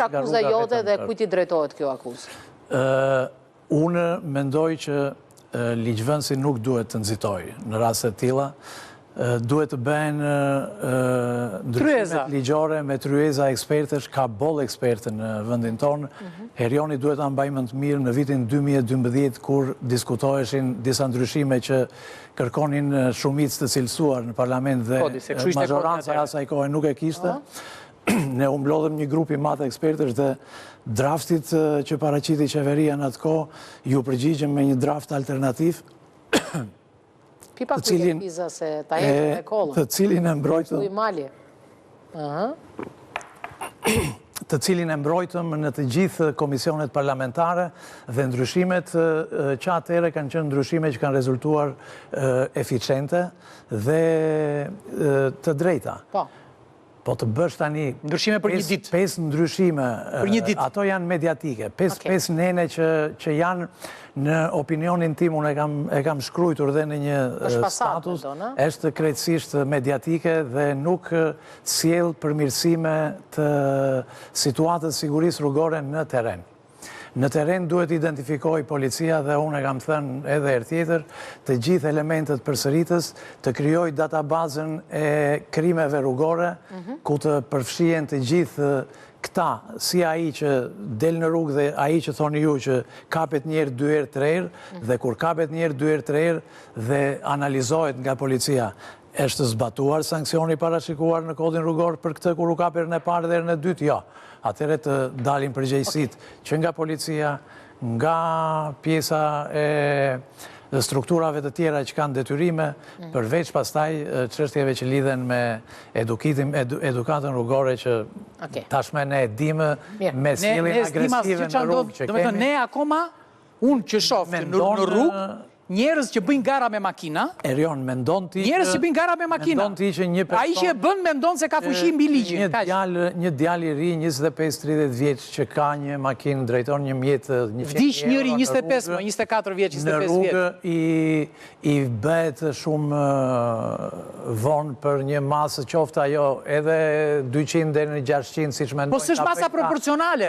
Akuza jote dhe kujt i drejtohet kjo akuzë? Unë mendoj që ligjvënësi nuk duhet të nxitoj në raste të tilla. Duhet të bëhen ndryshimet ligjore me tryeza ekspertësh, ka boll ekspertë në vendin tonë. Herioni duhet ta mbaj mend mirë në vitin 2012 kur diskutoheshin disa ndryshime që kërkonin shumicë të cilësuar në parlament dhe majoranca asaj kohe nuk e kishte. Ne u mblodhëm një grup i madh ekspertësh dhe draftit që paraqiti qeveria në atë kohë ju përgjigjëm me një draft alternativ Pipa kujtë piza se ta jetë me kollën. Të cilin e mbrojtëm. Të cilin e mbrojtëm në të gjithë komisionet parlamentare dhe ndryshimet që atëherë kanë qenë ndryshime që kanë rezultuar eficiente dhe të drejta. Po të bësh tani ndryshime për një ditë. 5 ndryshime, ato janë mediatike. 5 nene që janë në opinionin tim, unë e kam shkrujtur dhe në një status, është krejtësisht mediatike dhe nuk sjell përmirësime të situatës sigurisë rrugore në teren. Në teren duhet identifikoj policia dhe unë e kam thënë edhe herë tjetër të gjithë elementet përsëritës të krijoj databazën e krimeve rrugore ku të përfshihen të gjithë këta, si ai që del në rrugë dhe ai që thoni ju që kapet një herë, 2 herë, 3 herë dhe kur kapet një herë, 2 herë, 3 herë dhe analizohet nga policia është zbatuar sanksioni parashikuar në kodin rrugor për këtë kur u ka herën e parë dhe herën e dytë? Jo. Atëherë të dalin përgjegjësitë që nga policia, nga pjesa e strukturave të tjera që kanë detyrime, përveç pastaj çështjeve që lidhen me edukatën rrugore që tashmë ne e dimë me sjelljen agresive në rrugë që kemi. Ne akoma, unë që shoh në rrugë, njerëz që bëjnë gara me makina, njerëz që bëjnë gara me makina, ai që e bën mendon se ka fuqi mbi ligjin. Një djalë i ri, 25-30 vjeç, që ka një makinë, drejton një mjetë, vdiq njëri 25, 24 vjeç, 25 vjeç. Në rrugë i bëhet shumë vonë për një masë qoftë ajo edhe 200 deri në 600 siç mendojnë. Po s'është masa proporcionale.